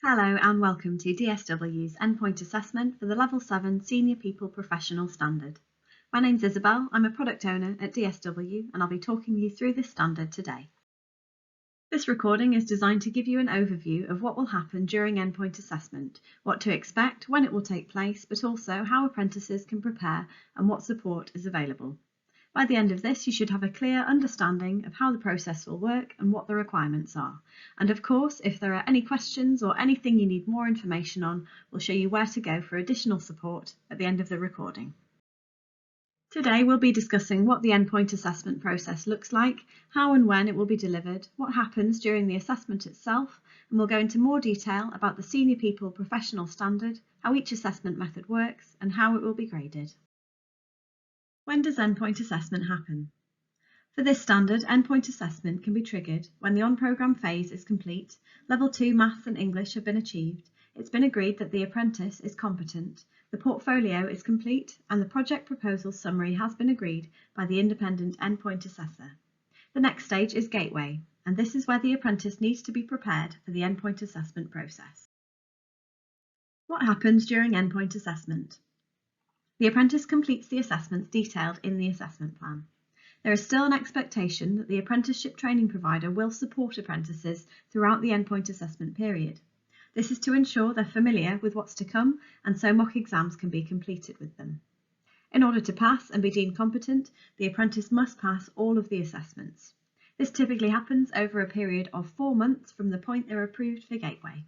Hello and welcome to DSW's Endpoint Assessment for the Level 7 Senior People Professional Standard. My name's Isobel, I'm a product owner at DSW and I'll be talking you through this standard today. This recording is designed to give you an overview of what will happen during endpoint assessment, what to expect, when it will take place, but also how apprentices can prepare and what support is available. By the end of this, you should have a clear understanding of how the process will work and what the requirements are. And of course, if there are any questions or anything you need more information on, we'll show you where to go for additional support at the end of the recording. Today, we'll be discussing what the endpoint assessment process looks like, how and when it will be delivered, what happens during the assessment itself, and we'll go into more detail about the Senior People Professional Standard, how each assessment method works, and how it will be graded. When does endpoint assessment happen? For this standard, endpoint assessment can be triggered when the on-programme phase is complete, Level 2 Maths and English have been achieved, it's been agreed that the apprentice is competent, the portfolio is complete, and the project proposal summary has been agreed by the independent endpoint assessor. The next stage is gateway, and this is where the apprentice needs to be prepared for the endpoint assessment process. What happens during endpoint assessment? The apprentice completes the assessments detailed in the assessment plan. There is still an expectation that the apprenticeship training provider will support apprentices throughout the endpoint assessment period. This is to ensure they're familiar with what's to come and so mock exams can be completed with them. In order to pass and be deemed competent, the apprentice must pass all of the assessments. This typically happens over a period of 4 months from the point they're approved for gateway.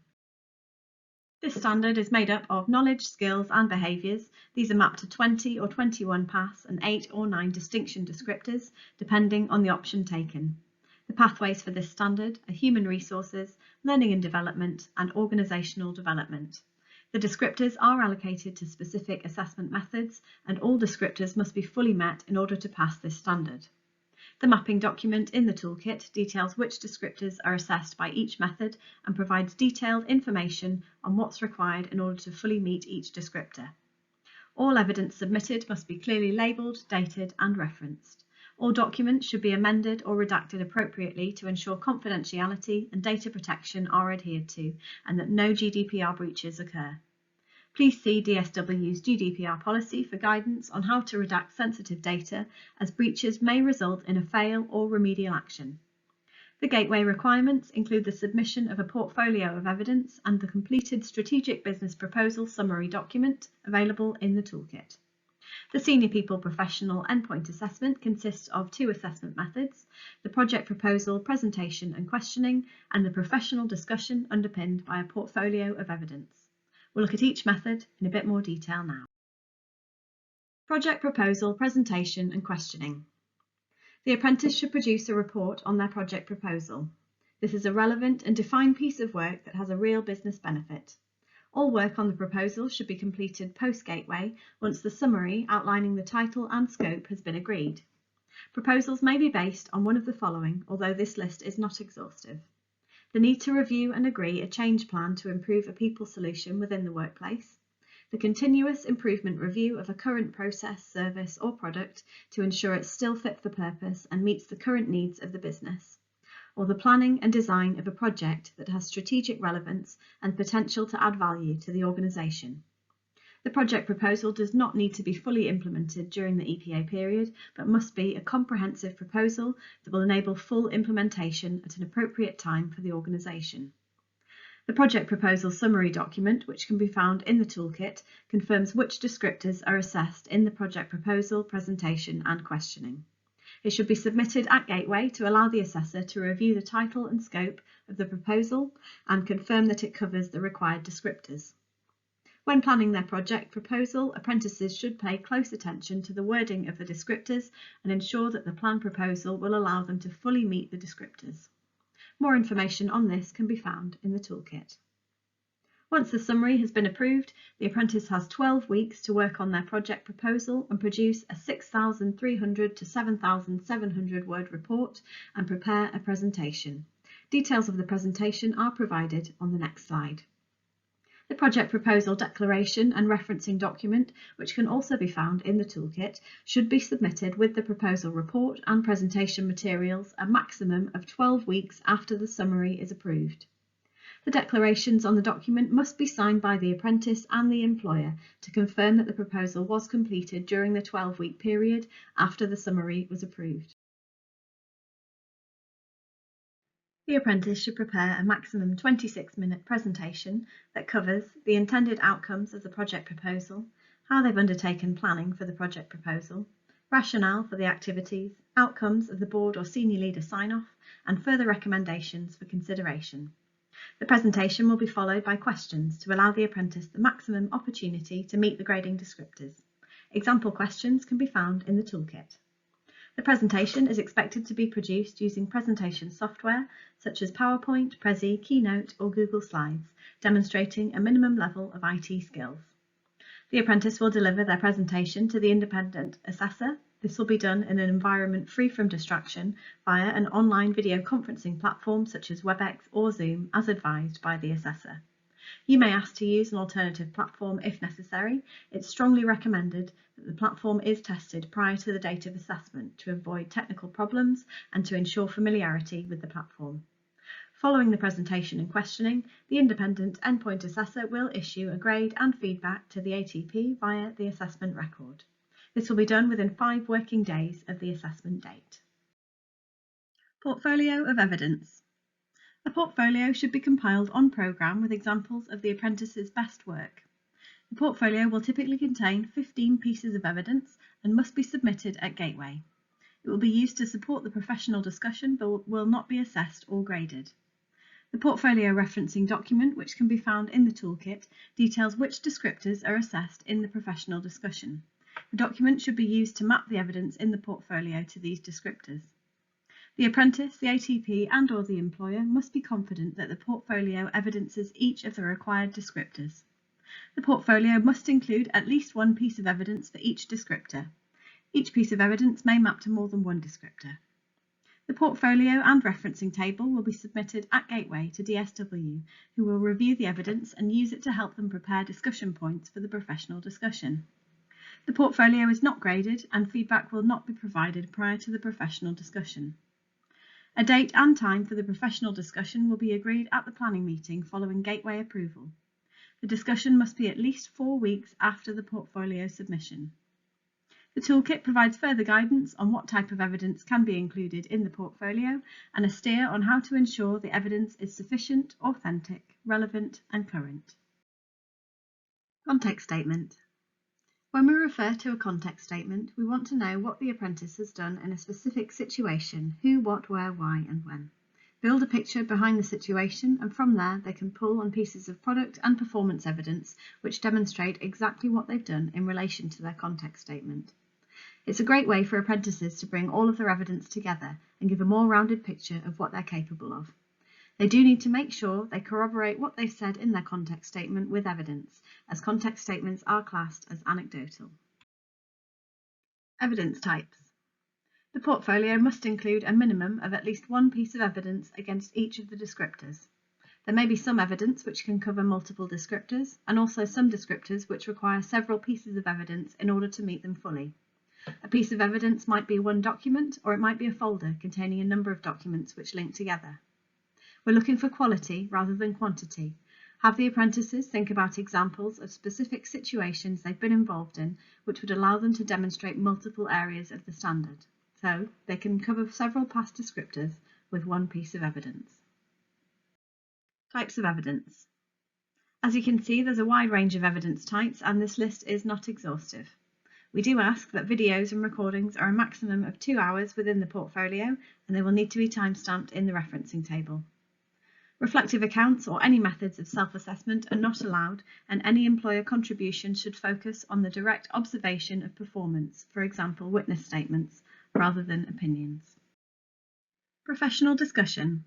This standard is made up of knowledge, skills and behaviours. These are mapped to 20 or 21 pass and 8 or 9 distinction descriptors, depending on the option taken. The pathways for this standard are human resources, learning and development, and organisational development. The descriptors are allocated to specific assessment methods, and all descriptors must be fully met in order to pass this standard. The mapping document in the toolkit details which descriptors are assessed by each method and provides detailed information on what's required in order to fully meet each descriptor. All evidence submitted must be clearly labelled, dated and referenced. All documents should be amended or redacted appropriately to ensure confidentiality and data protection are adhered to and that no GDPR breaches occur. Please see DSW's GDPR policy for guidance on how to redact sensitive data, as breaches may result in a fail or remedial action. The gateway requirements include the submission of a portfolio of evidence and the completed strategic business proposal summary document available in the toolkit. The Senior People Professional Endpoint Assessment consists of 2 assessment methods, the project proposal, presentation and questioning, and the professional discussion underpinned by a portfolio of evidence. We'll look at each method in a bit more detail now. Project proposal, presentation and questioning. The apprentice should produce a report on their project proposal. This is a relevant and defined piece of work that has a real business benefit. All work on the proposal should be completed post-gateway once the summary outlining the title and scope has been agreed. Proposals may be based on one of the following, although this list is not exhaustive. The need to review and agree a change plan to improve a people solution within the workplace, the continuous improvement review of a current process, service or product to ensure it's still fit for purpose and meets the current needs of the business, or the planning and design of a project that has strategic relevance and potential to add value to the organisation. The project proposal does not need to be fully implemented during the EPA period, but must be a comprehensive proposal that will enable full implementation at an appropriate time for the organisation. The project proposal summary document, which can be found in the toolkit, confirms which descriptors are assessed in the project proposal, presentation and questioning. It should be submitted at gateway to allow the assessor to review the title and scope of the proposal and confirm that it covers the required descriptors. When planning their project proposal, apprentices should pay close attention to the wording of the descriptors and ensure that the plan proposal will allow them to fully meet the descriptors. More information on this can be found in the toolkit. Once the summary has been approved, the apprentice has 12 weeks to work on their project proposal and produce a 6,300 to 7,700 word report and prepare a presentation. Details of the presentation are provided on the next slide. The project proposal declaration and referencing document, which can also be found in the toolkit, should be submitted with the proposal report and presentation materials a maximum of 12 weeks after the summary is approved. The declarations on the document must be signed by the apprentice and the employer to confirm that the proposal was completed during the 12-week period after the summary was approved. The apprentice should prepare a maximum 26-minute presentation that covers the intended outcomes of the project proposal, how they've undertaken planning for the project proposal, rationale for the activities, outcomes of the board or senior leader sign-off, and further recommendations for consideration. The presentation will be followed by questions to allow the apprentice the maximum opportunity to meet the grading descriptors. Example questions can be found in the toolkit. The presentation is expected to be produced using presentation software such as PowerPoint, Prezi, Keynote or Google Slides, demonstrating a minimum level of IT skills. The apprentice will deliver their presentation to the independent assessor. This will be done in an environment free from distraction via an online video conferencing platform such as WebEx or Zoom, as advised by the assessor. You may ask to use an alternative platform if necessary. It's strongly recommended that the platform is tested prior to the date of assessment to avoid technical problems and to ensure familiarity with the platform. Following the presentation and questioning, the independent endpoint assessor will issue a grade and feedback to the ATP via the assessment record. This will be done within 5 working days of the assessment date. Portfolio of evidence. A portfolio should be compiled on programme with examples of the apprentice's best work. The portfolio will typically contain 15 pieces of evidence and must be submitted at Gateway. It will be used to support the professional discussion but will not be assessed or graded. The portfolio referencing document, which can be found in the toolkit, details which descriptors are assessed in the professional discussion. The document should be used to map the evidence in the portfolio to these descriptors. The apprentice, the ATP and/or the employer must be confident that the portfolio evidences each of the required descriptors. The portfolio must include at least one piece of evidence for each descriptor. Each piece of evidence may map to more than one descriptor. The portfolio and referencing table will be submitted at Gateway to DSW, who will review the evidence and use it to help them prepare discussion points for the professional discussion. The portfolio is not graded and feedback will not be provided prior to the professional discussion. A date and time for the professional discussion will be agreed at the planning meeting following Gateway approval. The discussion must be at least 4 weeks after the portfolio submission. The toolkit provides further guidance on what type of evidence can be included in the portfolio and a steer on how to ensure the evidence is sufficient, authentic, relevant and current. Context statement. When we refer to a context statement, we want to know what the apprentice has done in a specific situation, who, what, where, why and when. Build a picture behind the situation and from there they can pull on pieces of product and performance evidence which demonstrate exactly what they've done in relation to their context statement. It's a great way for apprentices to bring all of their evidence together and give a more rounded picture of what they're capable of. They do need to make sure they corroborate what they've said in their context statement with evidence, as context statements are classed as anecdotal. Evidence types. The portfolio must include a minimum of at least one piece of evidence against each of the descriptors. There may be some evidence which can cover multiple descriptors, and also some descriptors which require several pieces of evidence in order to meet them fully. A piece of evidence might be one document, or it might be a folder containing a number of documents which link together. We're looking for quality rather than quantity. Have the apprentices think about examples of specific situations they've been involved in which would allow them to demonstrate multiple areas of the standard. So they can cover several past descriptors with one piece of evidence. Types of evidence. As you can see, there's a wide range of evidence types and this list is not exhaustive. We do ask that videos and recordings are a maximum of 2 hours within the portfolio and they will need to be time-stamped in the referencing table. Reflective accounts or any methods of self-assessment are not allowed and any employer contribution should focus on the direct observation of performance, for example witness statements, rather than opinions. Professional discussion.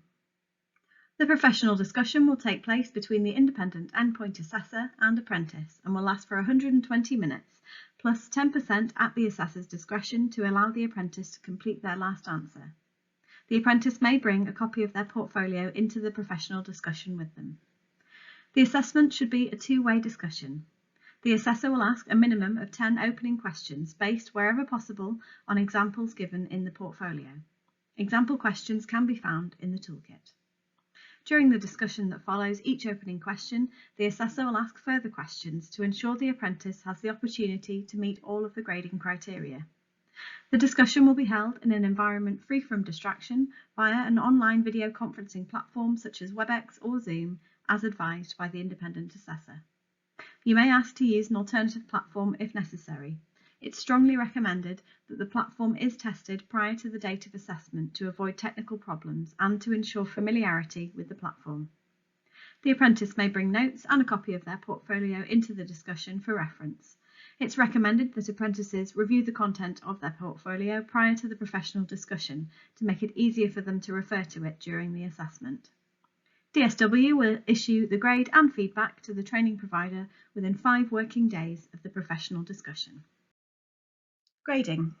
The professional discussion will take place between the independent endpoint assessor and apprentice and will last for 120 minutes, plus 10% at the assessor's discretion to allow the apprentice to complete their last answer. The apprentice may bring a copy of their portfolio into the professional discussion with them. The assessment should be a two-way discussion. The assessor will ask a minimum of 10 opening questions based wherever possible on examples given in the portfolio. Example questions can be found in the toolkit. During the discussion that follows each opening question, the assessor will ask further questions to ensure the apprentice has the opportunity to meet all of the grading criteria. The discussion will be held in an environment free from distraction via an online video conferencing platform such as WebEx or Zoom, as advised by the independent assessor. You may ask to use an alternative platform if necessary. It's strongly recommended that the platform is tested prior to the date of assessment to avoid technical problems and to ensure familiarity with the platform. The apprentice may bring notes and a copy of their portfolio into the discussion for reference. It's recommended that apprentices review the content of their portfolio prior to the professional discussion to make it easier for them to refer to it during the assessment. DSW will issue the grade and feedback to the training provider within 5 working days of the professional discussion. Grading.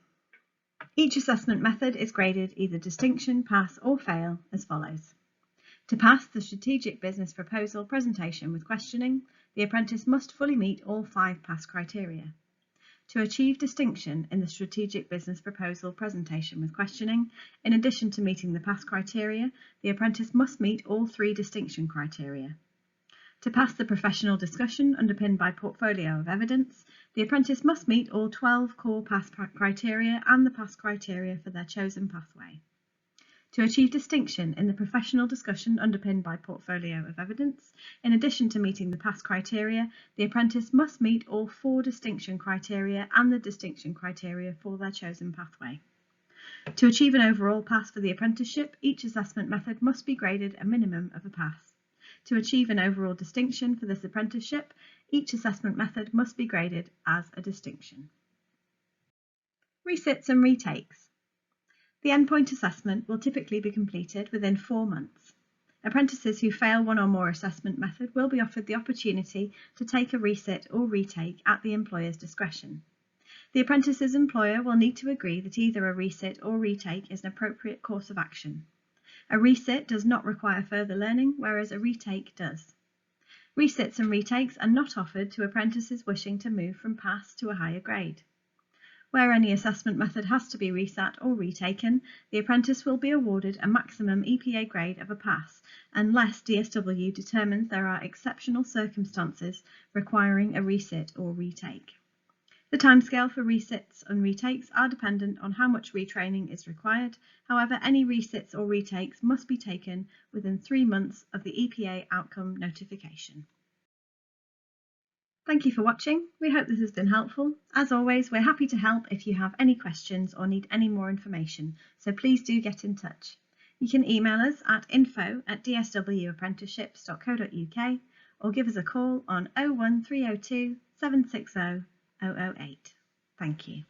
Each assessment method is graded either distinction, pass or fail as follows. To pass the strategic business proposal presentation with questioning, the apprentice must fully meet all 5 pass criteria. To achieve distinction in the strategic business proposal presentation with questioning, in addition to meeting the pass criteria, the apprentice must meet all 3 distinction criteria. To pass the professional discussion underpinned by portfolio of evidence, the apprentice must meet all 12 core pass criteria and the pass criteria for their chosen pathway. To achieve distinction in the professional discussion underpinned by portfolio of evidence, in addition to meeting the pass criteria, the apprentice must meet all 4 distinction criteria and the distinction criteria for their chosen pathway. To achieve an overall pass for the apprenticeship, each assessment method must be graded a minimum of a pass. To achieve an overall distinction for this apprenticeship, each assessment method must be graded as a distinction. Resits and retakes. The endpoint assessment will typically be completed within 4 months. Apprentices who fail one or more assessment method will be offered the opportunity to take a resit or retake at the employer's discretion. The apprentice's employer will need to agree that either a resit or retake is an appropriate course of action. A resit does not require further learning, whereas a retake does. Resits and retakes are not offered to apprentices wishing to move from pass to a higher grade. Where any assessment method has to be resat or retaken, the apprentice will be awarded a maximum EPA grade of a pass, unless DSW determines there are exceptional circumstances requiring a resit or retake. The timescale for resits and retakes are dependent on how much retraining is required. However, any resits or retakes must be taken within 3 months of the EPA outcome notification. Thank you for watching. We hope this has been helpful. As always, we're happy to help if you have any questions or need any more information, so please do get in touch. You can email us at info@dswapprenticeships.co.uk or give us a call on 01302 760 008. Thank you.